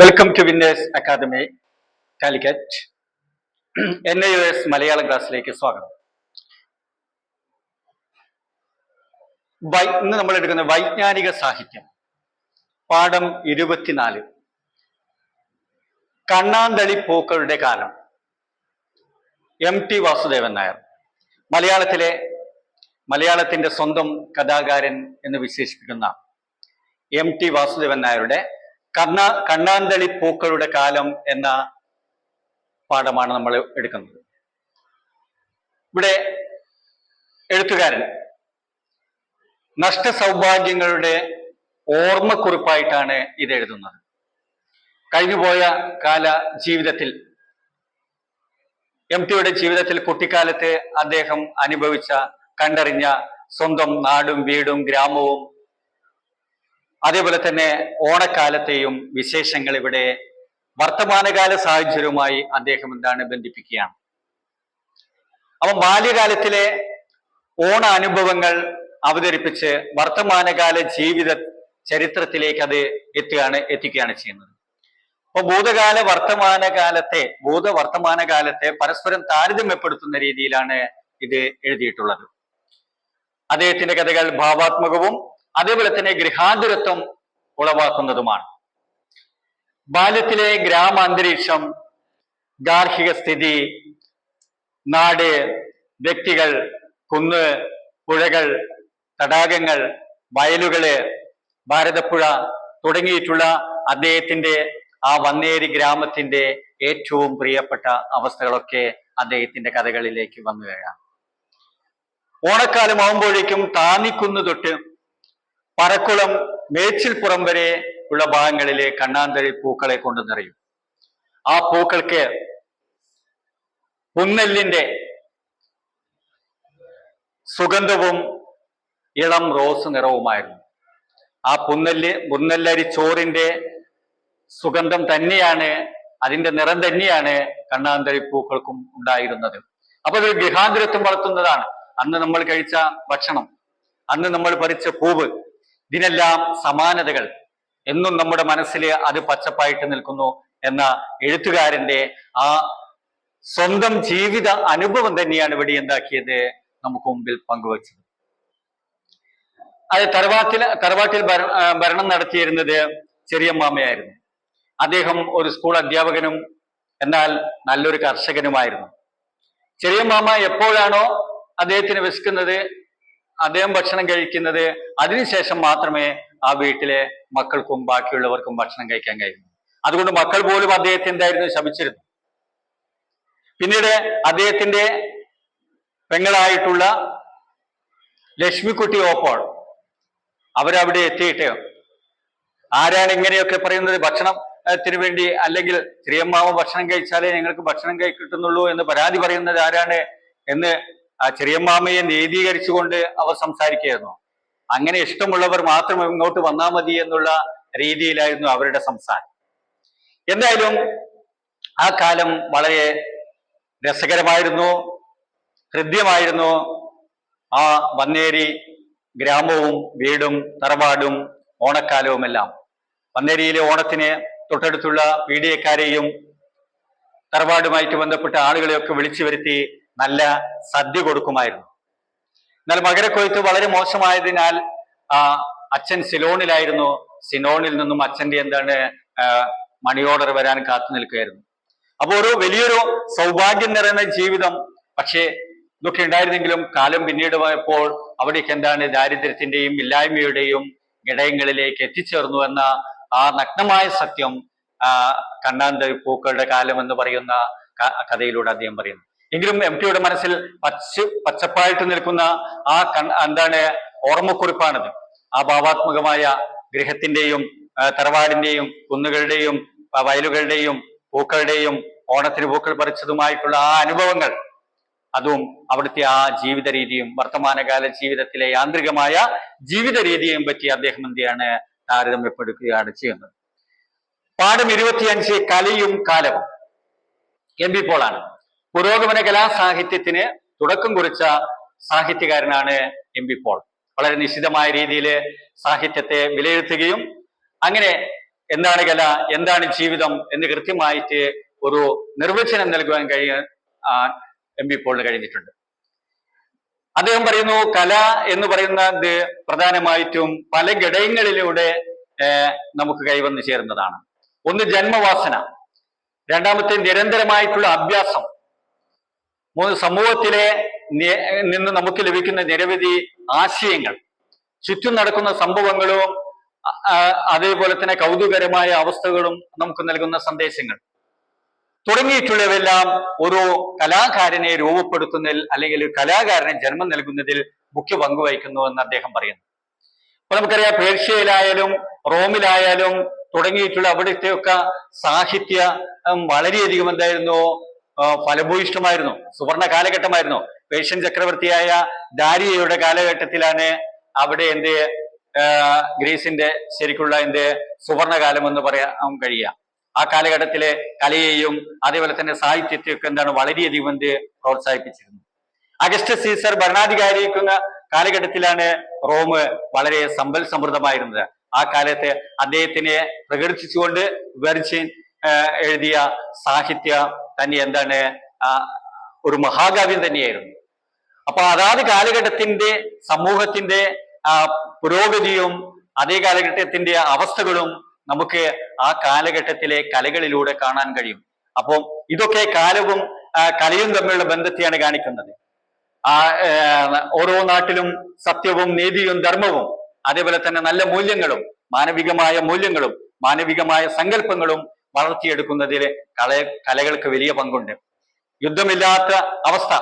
Welcome to Winners Academy Calicut. NIOS Malayalam ക്ലാസ്സിലേക്ക് സ്വാഗതം. ഇന്ന് നമ്മൾ എടുക്കുന്ന വൈജ്ഞാനിക സാഹിത്യം പാഠം 24, കണ്ണാന്തളി പൂക്കളുടെ കാലം. MT വാസുദേവൻ നായർ, മലയാളത്തിന്റെ സ്വന്തം കഥാകാരൻ എന്ന് വിശേഷിപ്പിക്കുന്ന MT വാസുദേവൻ നായരുടെ കണ്ണാന്തളി പൂക്കളുടെ കാലം എന്ന പാഠമാണ് നമ്മൾ എടുക്കുന്നത്. ഇവിടെ എഴുത്തുകാരൻ നഷ്ട സൗഭാഗ്യങ്ങളുടെ ഓർമ്മക്കുറിപ്പായിട്ടാണ് ഇത് എഴുതുന്നത്. കഴിഞ്ഞുപോയ കാല ജീവിതത്തിൽ, MTയുടെ ജീവിതത്തിൽ കുട്ടിക്കാലത്ത് അദ്ദേഹം അനുഭവിച്ച, കണ്ടറിഞ്ഞ സ്വന്തം നാടും വീടും ഗ്രാമവും അതേപോലെ തന്നെ ഓണക്കാലത്തെയും വിശേഷങ്ങൾ ഇവിടെ വർത്തമാനകാല സാഹചര്യവുമായി അദ്ദേഹം ബന്ധിപ്പിക്കുകയാണ്. അപ്പൊ ബാല്യകാലത്തിലെ ഓണ അനുഭവങ്ങൾ അവതരിപ്പിച്ച് വർത്തമാനകാല ജീവിത ചരിത്രത്തിലേക്ക് അത് എത്തിക്കുകയാണ് ചെയ്യുന്നത്. അപ്പൊ വർത്തമാനകാലത്തെ പരസ്പരം താരതമ്യപ്പെടുത്തുന്ന രീതിയിലാണ് ഇത് എഴുതിയിട്ടുള്ളത്. അദ്ദേഹത്തിന്റെ കഥകൾ ഭാവാത്മകവും അതേപോലെ തന്നെ ഗൃഹാതുരത്വം ഉളവാക്കുന്നതുമാണ്. ബാല്യത്തിലെ ഗ്രാമാന്തരീക്ഷം, ഗാർഹിക സ്ഥിതി, നാട്, വ്യക്തികൾ, കുന്ന്, പുഴകൾ, തടാകങ്ങൾ, വയലുകള്, ഭാരതപ്പുഴ തുടങ്ങിയിട്ടുള്ള അദ്ദേഹത്തിന്റെ ആ വന്നേരി ഗ്രാമത്തിന്റെ ഏറ്റവും പ്രിയപ്പെട്ട അവസ്ഥകളൊക്കെ അദ്ദേഹത്തിന്റെ കഥകളിലേക്ക് വന്നു കഴിയാം. ഓണക്കാലമാകുമ്പോഴേക്കും താന്നിക്കുന്ന് തൊട്ട് പറക്കുളം, മേച്ചിൽപ്പുറം വരെ ഉള്ള ഭാഗങ്ങളിലെ കണ്ണാന്തളി പൂക്കളെ കൊണ്ട് നിറയും. ആ പൂക്കൾക്ക് പുന്നെല്ലിന്റെ സുഗന്ധവും ഇളം റോസ് നിറവുമായിരുന്നു. ആ പുന്നെല്ലരി ചോറിന്റെ സുഗന്ധം തന്നെയാണ്, അതിന്റെ നിറം തന്നെയാണ് കണ്ണാന്തളി പൂക്കൾക്കും ഉണ്ടായിരുന്നത്. അപ്പൊ അത് ഗൃഹാതുരത്വം വളർത്തുന്നതാണ്. അന്ന് നമ്മൾ കഴിച്ച ഭക്ഷണം, അന്ന് നമ്മൾ പറിച്ച പൂവ്, ഇതിനെല്ലാം സമാനതകൾ എന്നും നമ്മുടെ മനസ്സിൽ അത് പച്ചപ്പായിട്ട് നിൽക്കുന്നു എന്ന എഴുത്തുകാരന്റെ ആ സ്വന്തം ജീവിത അനുഭവം തന്നെയാണ് ഇവിടെ എന്താക്കിയത്, നമുക്ക് മുമ്പിൽ പങ്കുവച്ചത്. അത് തറവാട്ടിൽ ഭരണം നടത്തിയിരുന്നത് ചെറിയമ്മാമയായിരുന്നു. അദ്ദേഹം ഒരു സ്കൂൾ അധ്യാപകനും എന്നാൽ നല്ലൊരു കർഷകനുമായിരുന്നു. ചെറിയമ്മാമ എപ്പോഴാണോ അദ്ദേഹത്തിന് വിശക്കുന്നത്, അദ്ദേഹം ഭക്ഷണം കഴിക്കുന്നത്, അതിനുശേഷം മാത്രമേ ആ വീട്ടിലെ മക്കൾക്കും ബാക്കിയുള്ളവർക്കും ഭക്ഷണം കഴിക്കാൻ കഴിയൂ. അതുകൊണ്ട് മക്കൾ പോലും അദ്ദേഹത്തെ ശപിച്ചിരുന്നു. പിന്നീട് അദ്ദേഹത്തിന്റെ പെങ്ങളായിട്ടുള്ള ലക്ഷ്മിക്കുട്ടി ഓപ്പോൾ അവരവിടെ എത്തിയിട്ട്, ആരാണ് ഇങ്ങനെയൊക്കെ പറയുന്നത്, ഭക്ഷണത്തിന് വേണ്ടി, അല്ലെങ്കിൽ ചെറിയമ്മാവ് ഭക്ഷണം കഴിച്ചാലേ ഞങ്ങൾക്ക് ഭക്ഷണം കിട്ടുന്നുള്ളൂ എന്ന് പരാതി പറയുന്നത് ആരാണ് എന്ന് ആ ചെറിയമ്മാമയെ നീതീകരിച്ചുകൊണ്ട് അവർ സംസാരിക്കുകയായിരുന്നു. അങ്ങനെ ഇഷ്ടമുള്ളവർ മാത്രം ഇങ്ങോട്ട് വന്നാൽ മതി എന്നുള്ള രീതിയിലായിരുന്നു അവരുടെ സംസാരം. എന്തായാലും ആ കാലം വളരെ രസകരമായിരുന്നു, ഹൃദ്യമായിരുന്നു. ആ വന്നേരി ഗ്രാമവും വീടും തറവാടും ഓണക്കാലവുമെല്ലാം. വന്നേരിയിലെ ഓണത്തിന് തൊട്ടടുത്തുള്ള പീഡിയക്കാരെയും തറവാടുമായിട്ട് ബന്ധപ്പെട്ട ആളുകളെയൊക്കെ വിളിച്ചു വരുത്തി നല്ല സദ്യ കൊടുക്കുമായിരുന്നു. എന്നാൽ മകരക്കൊയ്ത്ത് വളരെ മോശമായതിനാൽ അച്ഛൻ സിലോണിലായിരുന്നു. സിലോണിൽ നിന്നും അച്ഛന്റെ മണി ഓർഡർ വരാൻ കാത്തു നിൽക്കുകയായിരുന്നു. അപ്പൊ ഒരു വലിയൊരു സൗഭാഗ്യം നിറഞ്ഞ ജീവിതം. പക്ഷേ ഇതൊക്കെ ഉണ്ടായിരുന്നെങ്കിലും കാലം പിന്നീട് പോയപ്പോൾ അവിടേക്ക് ദാരിദ്ര്യത്തിന്റെയും ഇല്ലായ്മയുടെയും ഇടയങ്ങളിലേക്ക് എത്തിച്ചേർന്നു എന്ന ആ നഗ്നമായ സത്യം കണ്ണാന്തളി പൂക്കളുടെ കാലം എന്ന് പറയുന്ന കഥയിലൂടെ അദ്ദേഹം പറയുന്നു. എങ്കിലും MTയുടെ മനസ്സിൽ പച്ചപ്പായിട്ട് നിൽക്കുന്ന ആ ഓർമ്മക്കുറിപ്പാണിത്. ആ ഭാവാത്മകമായ ഗൃഹത്തിന്റെയും തറവാടിന്റെയും കുന്നുകളുടെയും വയലുകളുടെയും പൂക്കളുടെയും ഓണത്തിന് പൂക്കൾ പറിച്ചതുമായിട്ടുള്ള ആ അനുഭവങ്ങൾ, അതും അവിടുത്തെ ആ ജീവിത രീതിയും വർത്തമാനകാല ജീവിതത്തിലെ യാന്ത്രികമായ ജീവിത രീതിയെയും പറ്റി അദ്ദേഹം താരതമ്യപ്പെടുത്തുകയാണ് ചെയ്യുന്നത്. പാഠം 25, കലയും കാലവും. MB പോളാണ്. പുരോഗമന കലാസാഹിത്യത്തിന് തുടക്കം കുറിച്ച സാഹിത്യകാരനാണ് MB പോൾ. വളരെ നിശ്ചിതമായ രീതിയിൽ സാഹിത്യത്തെ വിലയിരുത്തുകയും അങ്ങനെ എന്താണ് കല, എന്താണ് ജീവിതം എന്ന് കൃത്യമായിട്ട് ഒരു നിർവചനം നൽകുവാൻ കഴിയാൻ എം ബി പോളിന് കഴിഞ്ഞിട്ടുണ്ട്. അദ്ദേഹം പറയുന്നു, കല എന്ന് പറയുന്നത് പ്രധാനമായിട്ടും പല ഘടകങ്ങളിലൂടെ നമുക്ക് കൈവന്നു ചേരുന്നതാണ്. ഒന്ന് ജന്മവാസന, രണ്ടാമത്തെ നിരന്തരമായിട്ടുള്ള അഭ്യാസം, മൂന്ന് സമൂഹത്തിലെ നിന്ന് നമുക്ക് ലഭിക്കുന്ന നിരവധി ആശയങ്ങൾ, ചുറ്റും നടക്കുന്ന സംഭവങ്ങളും അതേപോലെ തന്നെ കൗതുകരമായ അവസ്ഥകളും നമുക്ക് നൽകുന്ന സന്ദേശങ്ങൾ തുടങ്ങിയിട്ടുള്ളവയെല്ലാം ഒരു കലാകാരനെ രൂപപ്പെടുത്തുന്നതിൽ അല്ലെങ്കിൽ കലാകാരനെ ജന്മം നൽകുന്നതിൽ മുഖ്യ പങ്ക് വഹിക്കുന്നു എന്ന് അദ്ദേഹം പറയുന്നു. അപ്പൊ നമുക്കറിയാം, പേർഷ്യയിലായാലും റോമിലായാലും തുടങ്ങിയിട്ടുള്ള അവിടുത്തെയൊക്കെ സാഹിത്യ വളരെയധികം എന്തായിരുന്നു, ഫലഭൂയിഷ്ടമായിരുന്നു, സുവർണ കാലഘട്ടമായിരുന്നു. പേർഷ്യൻ ചക്രവർത്തിയായ ദാരിയയുടെ കാലഘട്ടത്തിലാണ് അവിടെ ഗ്രീസിന്റെ ശരിക്കുള്ള സുവർണകാലം എന്ന് പറയാൻ കഴിയുക. ആ കാലഘട്ടത്തിലെ കലയെയും അതേപോലെ തന്നെ സാഹിത്യത്തെയൊക്കെ വളരെയധികം പ്രോത്സാഹിപ്പിച്ചിരുന്നു. അഗസ്റ്റസ് സീസർ ഭരണാധികാരിക്കുന്ന കാലഘട്ടത്തിലാണ് റോം വളരെ സമ്പൽ സമൃദ്ധമായിരുന്നത്. ആ കാലത്ത് അദ്ദേഹത്തിനെ പ്രകീർത്തിച്ചുകൊണ്ട് വെർജിൻ എഴുതിയ സാഹിത്യ തന്നെ ഒരു മഹാകാവ്യം തന്നെയായിരുന്നു. അപ്പൊ അതാത് കാലഘട്ടത്തിന്റെ സമൂഹത്തിന്റെ പുരോഗതിയും അതേ കാലഘട്ടത്തിന്റെ അവസ്ഥകളും നമുക്ക് ആ കാലഘട്ടത്തിലെ കലകളിലൂടെ കാണാൻ കഴിയും. അപ്പോൾ ഇതൊക്കെ കാലവും കലയും തമ്മിലുള്ള ബന്ധത്തെയാണ് കാണിക്കുന്നത്. ഓരോ നാട്ടിലും സത്യവും നീതിയും ധർമ്മവും അതേപോലെ തന്നെ നല്ല മൂല്യങ്ങളും മാനവികമായ മൂല്യങ്ങളും മാനവികമായ സങ്കല്പങ്ങളും വളർത്തിയെടുക്കുന്നതിൽ കലകൾക്ക് വലിയ പങ്കുണ്ട്. യുദ്ധമില്ലാത്ത അവസ്ഥ,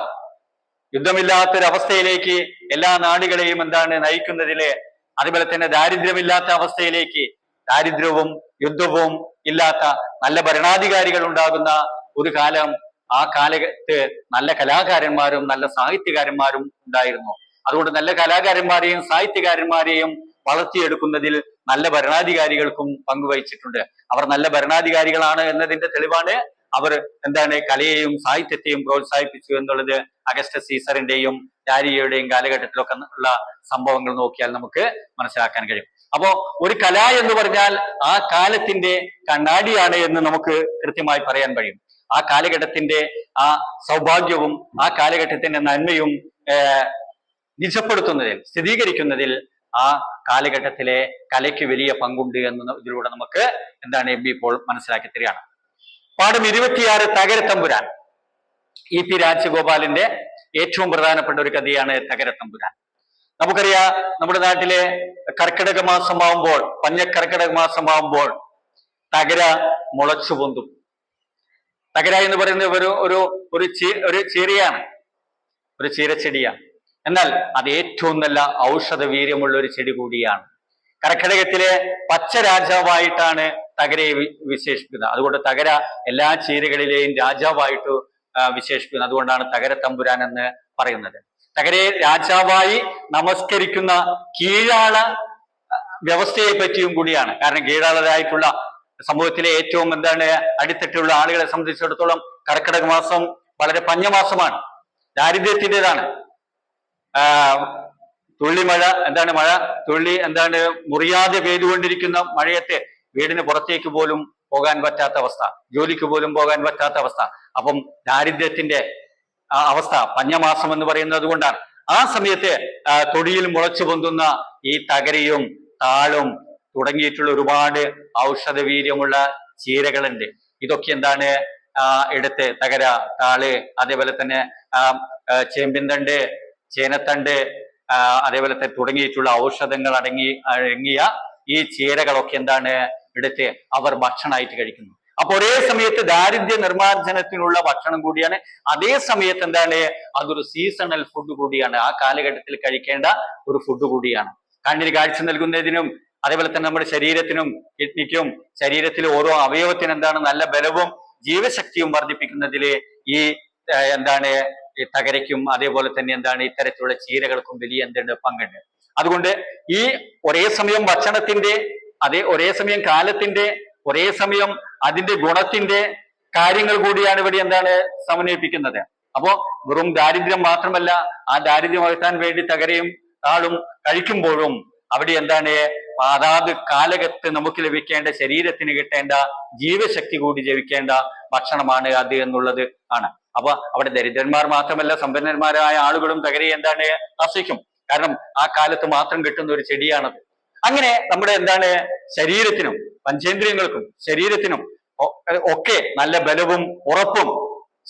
യുദ്ധമില്ലാത്തൊരവസ്ഥയിലേക്ക് എല്ലാ നാടുകളെയും നയിക്കുന്നതില്, അതുപോലെ തന്നെ ദാരിദ്ര്യമില്ലാത്ത അവസ്ഥയിലേക്ക്, ദാരിദ്ര്യവും യുദ്ധവും ഇല്ലാത്ത നല്ല ഭരണാധികാരികൾ ഉണ്ടാകുന്ന ഒരു കാലം, ആ കാലത്ത് നല്ല കലാകാരന്മാരും നല്ല സാഹിത്യകാരന്മാരും ഉണ്ടായിരുന്നു. അതുകൊണ്ട് നല്ല കലാകാരന്മാരെയും സാഹിത്യകാരന്മാരെയും വളർത്തിയെടുക്കുന്നതിൽ നല്ല ഭരണാധികാരികൾക്കും പങ്കുവഹിച്ചിട്ടുണ്ട്. അവർ നല്ല ഭരണാധികാരികളാണ് എന്നതിന്റെ തെളിവാണ് അവർ കലയെയും സാഹിത്യത്തെയും പ്രോത്സാഹിപ്പിച്ചു എന്നുള്ളത് അഗസ്റ്റസ് സീസറിന്റെയും ഡാരിയയുടെയും കാലഘട്ടത്തിലൊക്കെ ഉള്ള സംഭവങ്ങൾ നോക്കിയാൽ നമുക്ക് മനസ്സിലാക്കാൻ കഴിയും. അപ്പോ ഒരു കല എന്ന് പറഞ്ഞാൽ ആ കാലത്തിന്റെ കണ്ണാടിയാണ് എന്ന് നമുക്ക് കൃത്യമായി പറയാൻ കഴിയും. ആ കാലഘട്ടത്തിന്റെ ആ സൗഭാഗ്യവും ആ കാലഘട്ടത്തിന്റെ നന്മയും നിജപ്പെടുത്തുന്നതിൽ, സ്ഥിരീകരിക്കുന്നതിൽ ആ കാലഘട്ടത്തിലെ കലയ്ക്ക് വലിയ പങ്കുണ്ട് എന്ന് ഇതിലൂടെ നമുക്ക് എം ബി പോൾ മനസ്സിലാക്കി തരികയാണ്. പാഠം 26 തകരത്തമ്പുരാൻ. EP രാജഗോപാലിന്റെ ഏറ്റവും പ്രധാനപ്പെട്ട ഒരു കഥയാണ് തകരത്തമ്പുരാൻ. നമുക്കറിയാം, നമ്മുടെ നാട്ടിലെ കർക്കിടക മാസമാവുമ്പോൾ, പഞ്ഞക്കർക്കിടക മാസമാവുമ്പോൾ തകര മുളച്ചു പൊന്തും. തകര എന്ന് പറയുന്നത് ഒരു ചീരയാണ്, ഒരു ചീരച്ചെടിയാണ്. എന്നാൽ അത് ഏറ്റവും നല്ല ഔഷധ വീര്യമുള്ള ഒരു ചെടി കൂടിയാണ്. കർക്കിടകത്തിലെ പച്ച രാജാവായിട്ടാണ് തകരയെ വിശേഷിപ്പിക്കുന്നത്. അതുകൊണ്ട് തകര എല്ലാ ചീരകളിലെയും രാജാവായിട്ട് വിശേഷിപ്പിക്കുന്നത്. അതുകൊണ്ടാണ് തകരത്തമ്പുരാൻ എന്ന് പറയുന്നത്. തകരയെ രാജാവായി നമസ്കരിക്കുന്ന കീഴാള വ്യവസ്ഥയെ പറ്റിയും കൂടിയാണ്. കാരണം കീഴാളരായിട്ടുള്ള സമൂഹത്തിലെ ഏറ്റവും അടിത്തട്ടുള്ള ആളുകളെ സംബന്ധിച്ചിടത്തോളം കർക്കിടക മാസം വളരെ പഞ്ഞമാസമാണ്, ദാരിദ്ര്യത്തിൻ്റെതാണ്. തുള്ളിമഴ മഴ തുള്ളി മുറിയാതെ പെയ്തുകൊണ്ടിരിക്കുന്ന മഴയത്തെ വീടിന് പുറത്തേക്ക് പോലും പോകാൻ പറ്റാത്ത അവസ്ഥ, ജോലിക്ക് പോലും പോകാൻ പറ്റാത്ത അവസ്ഥ. അപ്പം ദാരിദ്ര്യത്തിന്റെ അവസ്ഥ പഞ്ഞമാസം എന്ന് പറയുന്നത് കൊണ്ടാണ്. ആ സമയത്ത് തൊടിയിൽ മുളച്ചു പൊന്തുന്ന ഈ തകരയും താളും തുടങ്ങിയിട്ടുള്ള ഒരുപാട് ഔഷധ വീര്യമുള്ള ചീരകളുണ്ട്. ഇതൊക്കെ എടുത്ത് തകര, താള്, അതേപോലെ തന്നെ ചേമ്പിൻതണ്ട്, ചേനത്തണ്ട്, അതേപോലെ തന്നെ തുടങ്ങിയിട്ടുള്ള ഔഷധങ്ങൾ അടങ്ങിയ ഈ ചീരകളൊക്കെ എടുത്ത് അവർ ഭക്ഷണമായിട്ട് കഴിക്കുന്നു. അപ്പൊ ഒരേ സമയത്ത് ദാരിദ്ര്യ നിർമ്മാർജ്ജനത്തിനുള്ള ഭക്ഷണം കൂടിയാണ്, അതേ സമയത്ത് അതൊരു സീസണൽ ഫുഡ് കൂടിയാണ്, ആ കാലഘട്ടത്തിൽ കഴിക്കേണ്ട ഒരു ഫുഡ് കൂടിയാണ്. കണ്ണിന് കാഴ്ച നൽകുന്നതിനും അതേപോലെ തന്നെ നമ്മുടെ ശരീരത്തിനും കിഡ്നിക്കും ശരീരത്തിലെ ഓരോ അവയവത്തിനും നല്ല ബലവും ജീവശക്തിയും വർദ്ധിപ്പിക്കുന്നതില് ഈ ഈ തകരയ്ക്കും അതേപോലെ തന്നെ ഇത്തരത്തിലുള്ള ചീരകൾക്കും വലിയ പങ്കുണ്ട്. അതുകൊണ്ട് ഈ ഒരേ സമയം ഭക്ഷണത്തിന്റെ, ഒരേ സമയം കാലത്തിന്റെ, ഒരേ സമയം അതിന്റെ ഗുണത്തിന്റെ കാര്യങ്ങൾ കൂടിയാണ് ഇവിടെ സമന്വയിപ്പിക്കുന്നത്. അപ്പോ വെറും ദാരിദ്ര്യം മാത്രമല്ല, ആ ദാരിദ്ര്യം അകറ്റാൻ വേണ്ടി തകരയും താളും കഴിക്കുമ്പോഴും അവിടെ എന്താണ് അതാത് കാലഘട്ടത്ത് നമുക്ക് ലഭിക്കേണ്ട, ശരീരത്തിന് കിട്ടേണ്ട ജീവശക്തി കൂടി ജപിക്കേണ്ട ഭക്ഷണമാണ് അത് എന്നുള്ളത് ആണ്. അപ്പൊ അവിടെ ദരിദ്രന്മാർ മാത്രമല്ല, സമ്പന്നന്മാരായ ആളുകളും തകരയെ എന്താണ് ആശ്രയിക്കും. കാരണം ആ കാലത്ത് മാത്രം കിട്ടുന്ന ഒരു ചെടിയാണത്. അങ്ങനെ നമ്മുടെ എന്താണ് ശരീരത്തിനും പഞ്ചേന്ദ്രിയങ്ങൾക്കും ശരീരത്തിനും ഒക്കെ നല്ല ബലവും ഉറപ്പും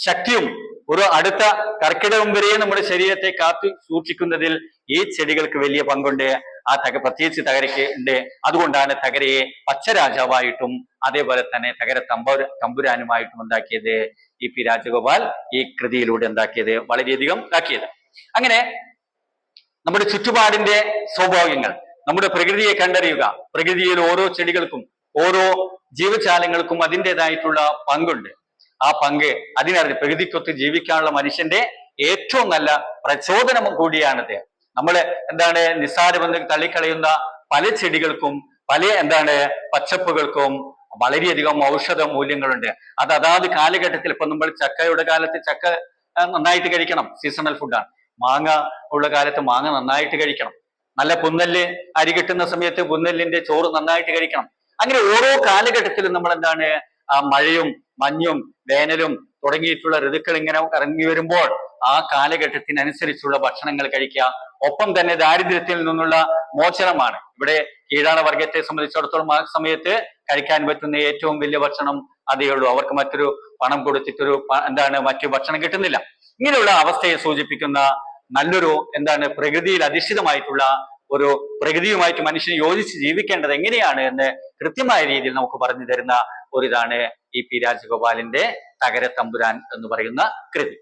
ശക്തിയും ഒരു അടുത്ത കർക്കിടകം വരെ നമ്മുടെ ശരീരത്തെ കാത്തു സൂക്ഷിക്കുന്നതിൽ ഈ ചെടികൾക്ക് വലിയ പങ്കുണ്ട്. ആ പ്രത്യേകിച്ച് തകരയ്ക്ക് ഉണ്ട്. അതുകൊണ്ടാണ് തകരയെ പച്ചരാജാവായിട്ടും അതേപോലെ തന്നെ തകര തമ്പുരാനുമായിട്ടും എന്താക്കിയത് പി രാജഗോപാൽ ഈ കൃതിയിലൂടെ എന്താക്കിയത്, വളരെയധികം ആക്കിയത്. അങ്ങനെ നമ്മുടെ ചുറ്റുപാടിന്റെ സ്വാഭാവികങ്ങൾ, നമ്മുടെ പ്രകൃതിയെ കണ്ടറിയുക. പ്രകൃതിയിൽ ഓരോ ചെടികൾക്കും ഓരോ ജീവജാലങ്ങൾക്കും അതിൻ്റെതായിട്ടുള്ള പങ്കുണ്ട്. ആ പങ്ക് അതിനറിഞ്ഞ് പ്രകൃതിക്കൊത്ത് ജീവിക്കാനുള്ള മനുഷ്യന്റെ ഏറ്റവും നല്ല പ്രചോദനം കൂടിയാണിത്. നമ്മൾ എന്താണ് നിസ്സാരമെന്ന് തള്ളിക്കളയുന്ന പല ചെടികൾക്കും പല എന്താണ് പച്ചപ്പുകൾക്കും വളരെയധികം ഔഷധ മൂല്യങ്ങളുണ്ട്. അത് അതാത് കാലഘട്ടത്തിൽ, ഇപ്പൊ നമ്മൾ ചക്കയുടെ കാലത്ത് ചക്ക നന്നായിട്ട് കഴിക്കണം, സീസണൽ ഫുഡാണ്. മാങ്ങ ഉള്ള കാലത്ത് മാങ്ങ നന്നായിട്ട് കഴിക്കണം. നല്ല പുന്നെല്ല് അരി കിട്ടുന്ന സമയത്ത് പുന്നെല്ലിന്റെ ചോറ് നന്നായിട്ട് കഴിക്കണം. അങ്ങനെ ഓരോ കാലഘട്ടത്തിലും നമ്മൾ എന്താണ് മഴയും മഞ്ഞും വേനലും തുടങ്ങിയിട്ടുള്ള ഋതുക്കൾ ഇങ്ങനെ ഇറങ്ങി വരുമ്പോൾ ആ കാലഘട്ടത്തിനനുസരിച്ചുള്ള ഭക്ഷണങ്ങൾ കഴിക്കുക. ഒപ്പം തന്നെ ദാരിദ്ര്യത്തിൽ നിന്നുള്ള മോചനമാണ്. ഇവിടെ കീഴാള വർഗത്തെ സംബന്ധിച്ചിടത്തോളം ആ സമയത്ത് കഴിക്കാൻ പറ്റുന്ന ഏറ്റവും വലിയ ഭക്ഷണം അതേ ഉള്ളൂ. അവർക്ക് മറ്റൊരു പണം കൊടുത്തിട്ടൊരു മറ്റു ഭക്ഷണം കിട്ടുന്നില്ല. ഇങ്ങനെയുള്ള അവസ്ഥയെ സൂചിപ്പിക്കുന്ന നല്ലൊരു പ്രകൃതിയിൽ അധിഷ്ഠിതമായിട്ടുള്ള ഒരു പ്രകൃതിയുമായിട്ട് മനുഷ്യന് യോജിച്ച് ജീവിക്കേണ്ടത് എങ്ങനെയാണ് എന്ന് കൃത്യമായ രീതിയിൽ നമുക്ക് പറഞ്ഞു തരുന്ന ഒരിതാണ് പി രാജഗോപാലിന്റെ തകര തമ്പുരാൻ എന്ന് പറയുന്ന കൃതി.